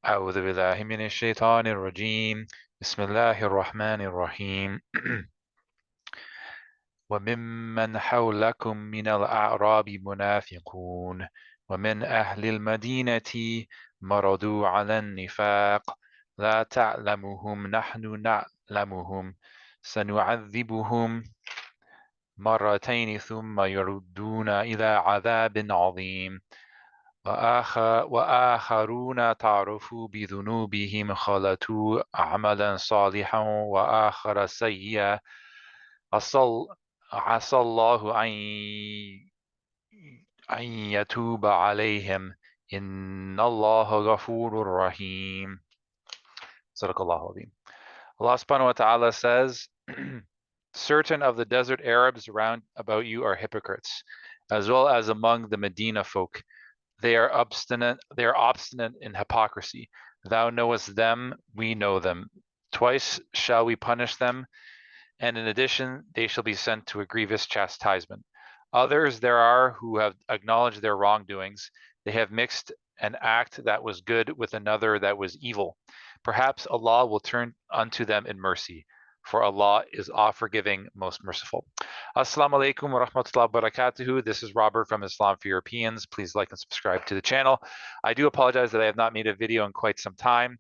أعوذ بالله من الشيطان الرجيم بسم الله الرحمن الرحيم وممن حولكم من الأعراب منافقون ومن أهل المدينة مردوا على النفاق لا تعلمهم نحن نعلمهم سنعذبهم مرتين ثم يردون إلى عذاب عظيم وآخرون تعرفوا بذنوبهم خلطوا عملا صالحا وآخر سيئا عسى عسى الله أن يتوب عليهم إن الله غفور رحيم. صدق الله العظيم. Allah subhanahu wa ta'ala says, certain of the desert Arabs round about you are hypocrites, as well as among the Medina folk. They are obstinate in hypocrisy. Thou knowest them, we know them. Twice shall we punish them, and in addition they shall be sent to a grievous chastisement. Others there are who have acknowledged their wrongdoings. They have mixed an act that was good with another that was evil. Perhaps Allah will turn unto them in mercy, for Allah is all-forgiving, most merciful. Assalamu alaikum wa rahmatullahi wa barakatuhu. This is Robert from Islam for Europeans. Please like and subscribe to the channel. I do apologize that I have not made a video in quite some time.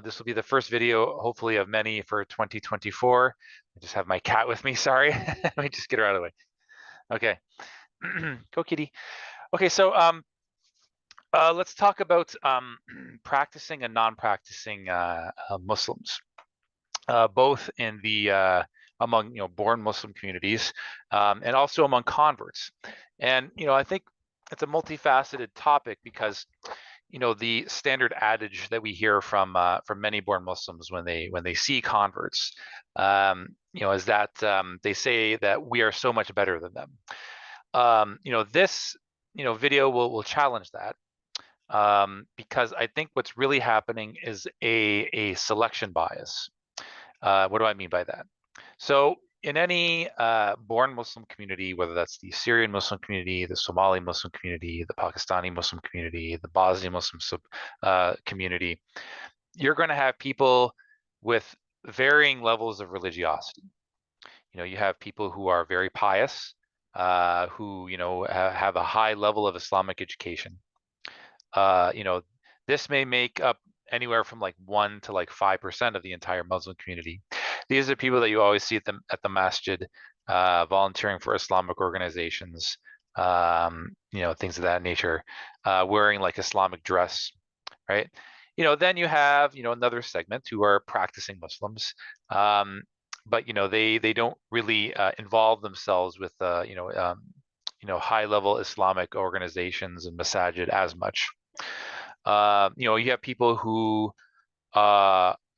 This will be the first video, hopefully, of many for 2024. I just have my cat with me, sorry. Let me just get her out of the way. Okay. Go kitty. Okay, so let's talk about practicing and non-practicing Muslims, both in the among born Muslim communities and also among converts. And I think it's a multifaceted topic because the standard adage that we hear from many born Muslims when they see converts, is that they say that we are so much better than them. This video will challenge that. Because I think what's really happening is a selection bias. What do I mean by that? So in any born Muslim community, whether that's the Syrian Muslim community, the Somali Muslim community, the Pakistani Muslim community, the Bosnian Muslim community, you're going to have people with varying levels of religiosity. You have people who are very pious, who have a high level of Islamic education. This may make up anywhere from like 1 to like 5% of the entire Muslim community. These are people that you always see at the masjid, volunteering for Islamic organizations, things of that nature, wearing like Islamic dress, right? Then you have another segment who are practicing Muslims, but they don't really involve themselves with high level Islamic organizations and masajid as much. You have people who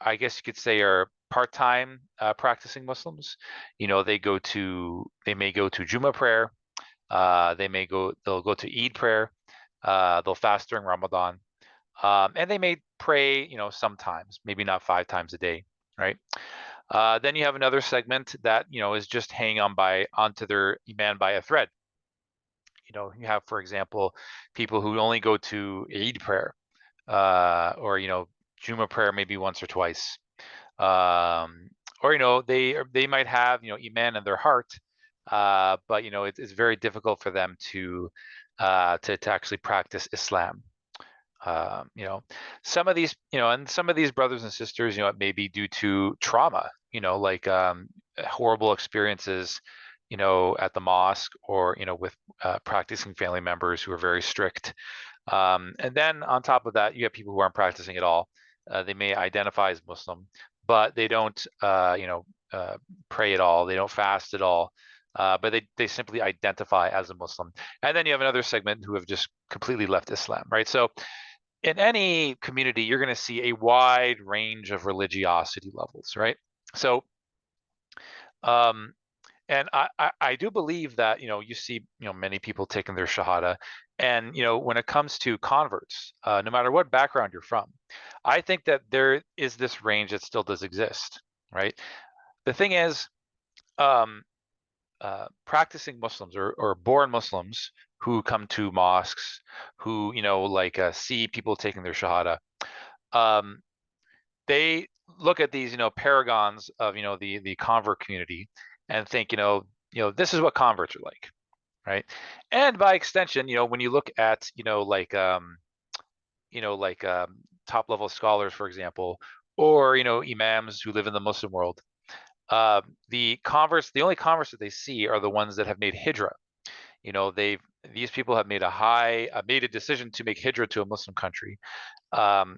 I guess you could say are part-time practicing Muslims. They may go to Jummah prayer. They'll go to Eid prayer. They'll fast during Ramadan. And they may pray, sometimes, maybe not 5 times a day, right? Then you have another segment that, is just hanging onto their iman by a thread. You have, for example, people who only go to Eid prayer, or Jummah prayer maybe once or twice, or they might have iman in their heart, but it's very difficult for them to actually practice Islam. Some of these brothers and sisters, it may be due to trauma, like horrible experiences at the mosque, or with practicing family members who are very strict. And then on top of that, you have people who aren't practicing at all. They may identify as Muslim, but they don't pray at all. They don't fast at all. But they simply identify as a Muslim. And then you have another segment who have just completely left Islam, right? So in any community, you're going to see a wide range of religiosity levels, right? So and I do believe that you see many people taking their shahada, and when it comes to converts, no matter what background you're from, I think that there is this range that still does exist, right? The thing is, practicing Muslims or born Muslims who come to mosques, who see people taking their shahada, they look at these, paragons of, the convert community and think, this is what converts are like, right? And by extension, when you look at, top level scholars, for example, or, imams who live in the Muslim world, the only converts that they see are the ones that have made hijrah. These people have made a decision to make hijrah to a Muslim country.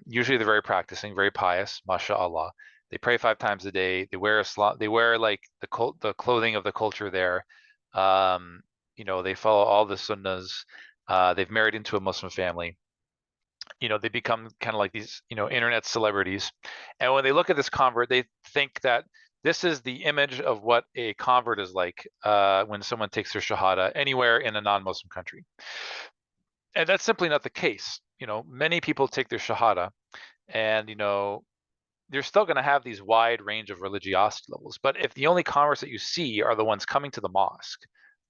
Usually they're very practicing, very pious, mashallah. They pray 5 times a day. They wear like the clothing of the culture there. They follow all the sunnahs. They've married into a Muslim family. They become kind of like these, internet celebrities. And when they look at this convert, they think that this is the image of what a convert is like when someone takes their shahada anywhere in a non-Muslim country. And that's simply not the case. Many people take their shahada and, they're still going to have these wide range of religiosity levels. But if the only converts that you see are the ones coming to the mosque,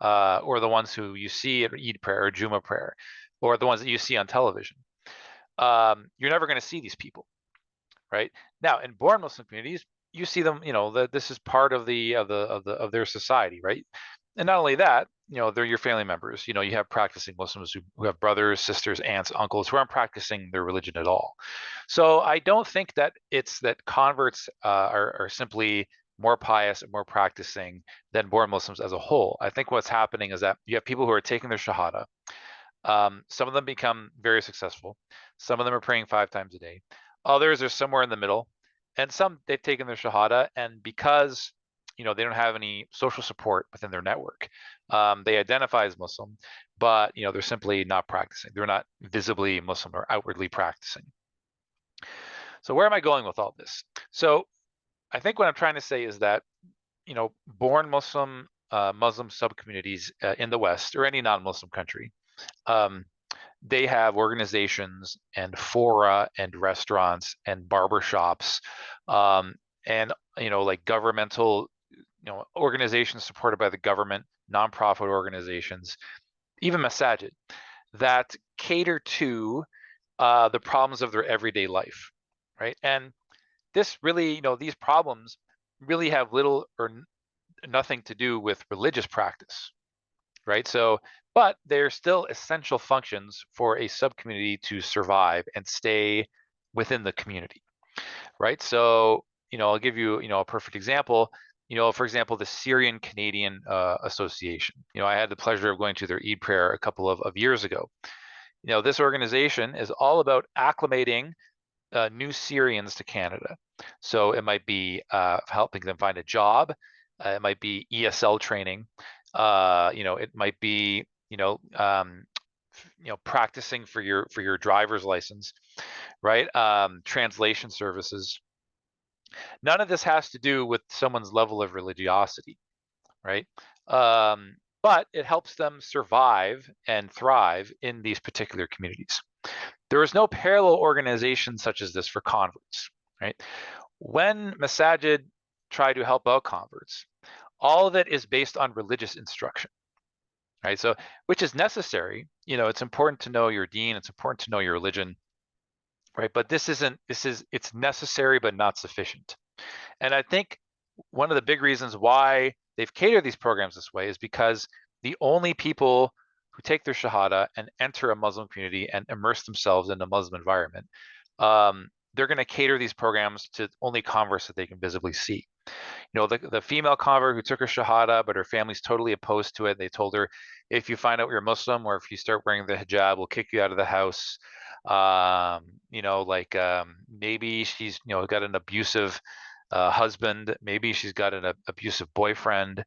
or the ones who you see at Eid prayer or Jummah prayer, or the ones that you see on television, you're never going to see these people, right? Now, in born Muslim communities, you see them. That this is part of of their society, right? And not only that, they're your family members. You have practicing Muslims who have brothers, sisters, aunts, uncles who aren't practicing their religion at all. So I don't think that it's that converts are simply more pious and more practicing than born Muslims as a whole. I think what's happening is that you have people who are taking their shahada. Some of them become very successful. Some of them are praying 5 times a day. Others are somewhere in the middle. And some, they've taken their shahada, and because they don't have any social support within their network, they identify as Muslim, but they're simply not practicing. They're not visibly Muslim or outwardly practicing. So where am I going with all this? So I think what I'm trying to say is that born Muslim Muslim subcommunities in the West or any non-Muslim country, they have organizations and fora and restaurants and barbershops, and like governmental organizations supported by the government, nonprofit organizations, even masajid that cater to the problems of their everyday life, right? And this really, these problems really have little or nothing to do with religious practice, right? So, but they're still essential functions for a subcommunity to survive and stay within the community, right? So, I'll give you, a perfect example. For example, the Syrian Canadian Association. I had the pleasure of going to their Eid prayer a couple of years ago. This organization is all about acclimating new Syrians to Canada. So it might be helping them find a job. It might be ESL training. It might be practicing for your driver's license, right? Translation services. None of this has to do with someone's level of religiosity, right? But it helps them survive and thrive in these particular communities. There is no parallel organization such as this for converts, right? When Masajid try to help out converts, all of it is based on religious instruction, right? So, which is necessary. It's important to know your deen. It's important to know your religion, right? But it's necessary but not sufficient. And I think one of the big reasons why they've catered these programs this way is because the only people who take their shahada and enter a Muslim community and immerse themselves in a Muslim environment, they're going to cater these programs to only converts that they can visibly see. The female convert who took her shahada, but her family's totally opposed to it. They told her, if you find out you're Muslim or if you start wearing the hijab, we'll kick you out of the house. Maybe she's got an abusive husband. Maybe she's got an abusive boyfriend.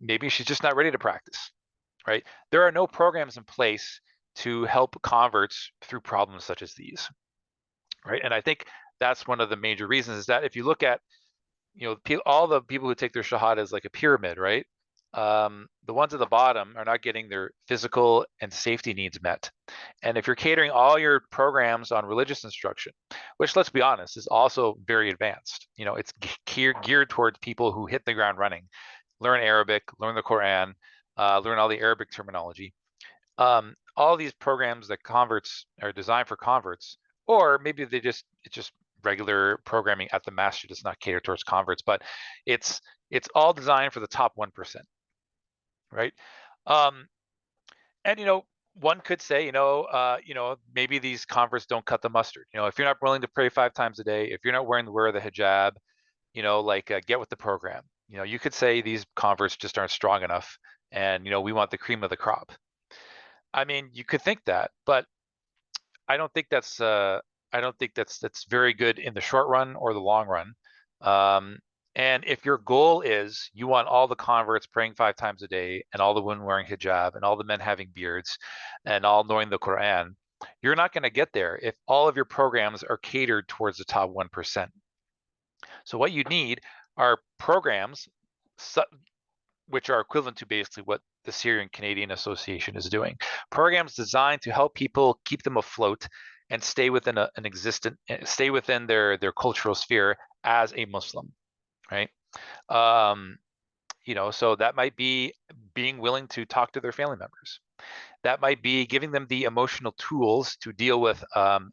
Maybe she's just not ready to practice, right? There are no programs in place to help converts through problems such as these, right? And I think that's one of the major reasons is that if you look at, all the people who take their shahada is like a pyramid, right? The ones at the bottom are not getting their physical and safety needs met. And if you're catering all your programs on religious instruction, which let's be honest, is also very advanced, it's geared towards people who hit the ground running, learn Arabic, learn the Quran, learn all the Arabic terminology. All these programs that converts are designed for converts or maybe it's just regular programming at the masjid. It's not catered towards converts, but it's all designed for the top 1%, right? Um, and one could say, maybe these converts don't cut the mustard. If you're not willing to pray 5 times a day, if you're not wearing the hijab, get with the program. You could say these converts just aren't strong enough, and we want the cream of the crop. I mean, you could think that, but I don't think that's very good in the short run or the long run. And if your goal is you want all the converts praying 5 times a day, and all the women wearing hijab, and all the men having beards, and all knowing the Quran, you're not going to get there if all of your programs are catered towards the top 1%. So what you need are programs which are equivalent to basically what the Syrian Canadian Association is doing. Programs designed to help people keep them afloat and stay within stay within their cultural sphere as a Muslim, right? So that might be being willing to talk to their family members. That might be giving them the emotional tools to deal with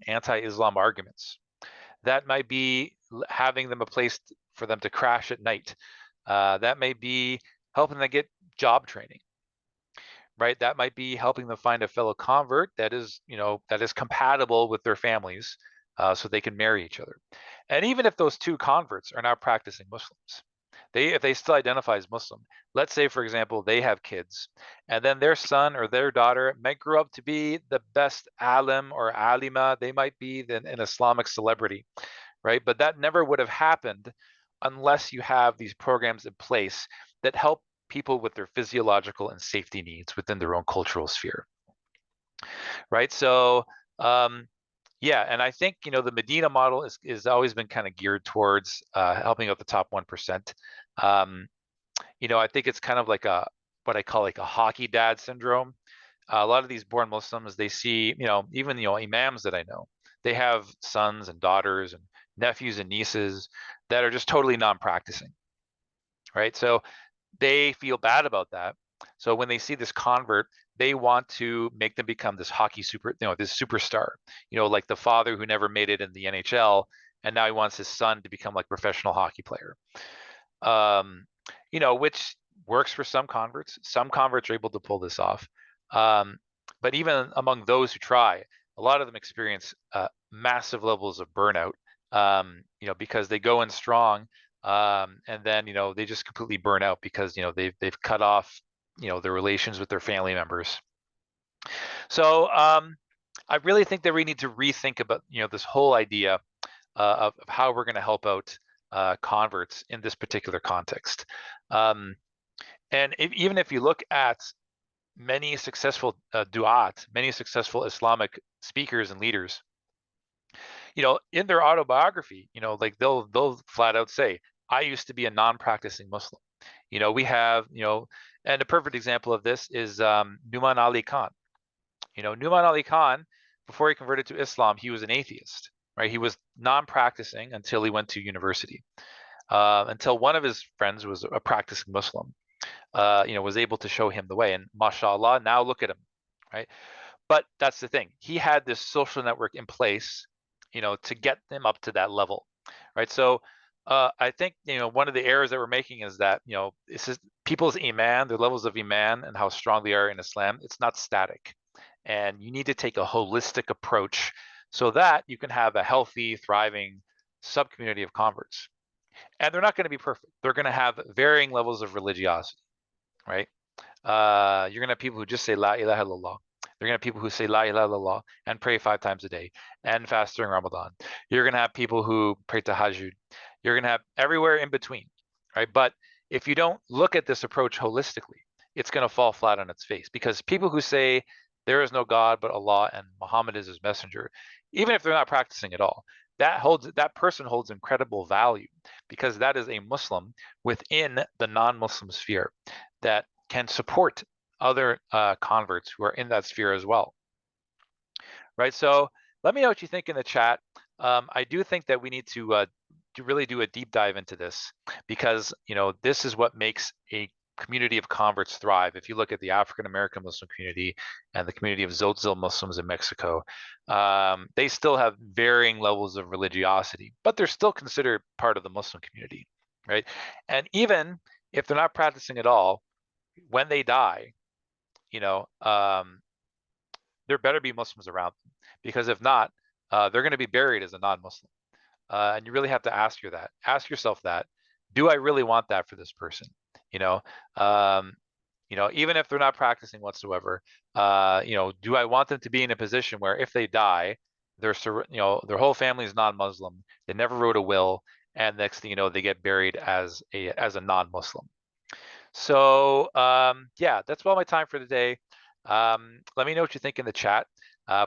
anti-Islam arguments. That might be having them a place for them to crash at night. That may be helping them get job training, right? That might be helping them find a fellow convert that is compatible with their families, so they can marry each other. And even if those two converts are not practicing Muslims, if they still identify as Muslim, let's say, for example, they have kids, and then their son or their daughter might grow up to be the best alim or alima. They might be an Islamic celebrity, right? But that never would have happened unless you have these programs in place that help people with their physiological and safety needs within their own cultural sphere, right? So, yeah, and I think the Medina model is always been kind of geared towards helping out the top 1%. I think it's kind of like what I call like a hockey dad syndrome. A lot of these born Muslims, they see, even imams that I know, they have sons and daughters and nephews and nieces that are just totally non-practicing, right? So they feel bad about that. So when they see this convert, they want to make them become this this superstar, like the father who never made it in the NHL, and now he wants his son to become like a professional hockey player. Which works for some converts. Some converts are able to pull this off. But even among those who try, a lot of them experience massive levels of burnout, because they go in strong, and then they just completely burn out because they've cut off their relations with their family members. So I really think that we need to rethink about this whole idea of how we're going to help out converts in this particular context. And even if you look at many successful du'at, many successful Islamic speakers and leaders, in their autobiography, like they'll flat out say, I used to be a non-practicing Muslim. We have, and a perfect example of this is Numan Ali Khan. Numan Ali Khan, before he converted to Islam, he was an atheist, right? He was non-practicing until he went to university, until one of his friends was a practicing Muslim, was able to show him the way. And mashallah, now look at him, right? But that's the thing. He had this social network in place, to get him up to that level, right? So I think, one of the errors that we're making is that, this is people's iman, their levels of iman and how strong they are in Islam. It's not static. And you need to take a holistic approach so that you can have a healthy, thriving sub-community of converts. And they're not going to be perfect. They're going to have varying levels of religiosity, right? You're going to have people who just say La ilaha illallah. They're going to have people who say La ilaha illallah and pray 5 times a day and fast during Ramadan. You're going to have people who pray tahajjud. You're going to have everywhere in between, right? But if you don't look at this approach holistically, it's going to fall flat on its face, because people who say there is no God but Allah and Muhammad is his messenger, even if they're not practicing at all, that person holds incredible value, because that is a Muslim within the non-Muslim sphere that can support other converts who are in that sphere as well, right? So let me know what you think in the chat. I do think that we need to really do a deep dive into this, because this is what makes a community of converts thrive. If you look at the African American Muslim community and the community of Tzotzil Muslims in Mexico, they still have varying levels of religiosity, but they're still considered part of the Muslim community, right? And even if they're not practicing at all, when they die, you know, there better be Muslims around them, because if not, they're going to be buried as a non-Muslim. And you really have to ask yourself that, do I really want that for this person? You know, um, even if they're not practicing whatsoever, do I want them to be in a position where if they die, their whole family is non-Muslim, they never wrote a will, and next thing you know, they get buried as a non-Muslim. So yeah, that's all my time for today. Let me know what you think in the chat.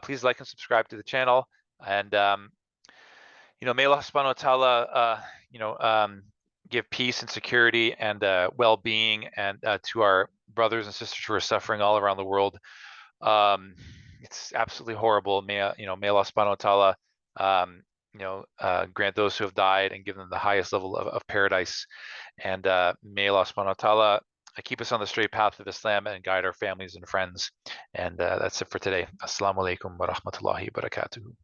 Please like and subscribe to the channel, and may Allah subhanahu wa ta'ala, give peace and security and well-being and to our brothers and sisters who are suffering all around the world. It's absolutely horrible. May Allah subhanahu wa ta'ala, grant those who have died and give them the highest level of paradise. And may Allah subhanahu wa ta'ala keep us on the straight path of Islam and guide our families and friends. And that's it for today. Assalamu alaikum wa rahmatullahi wa barakatuhu.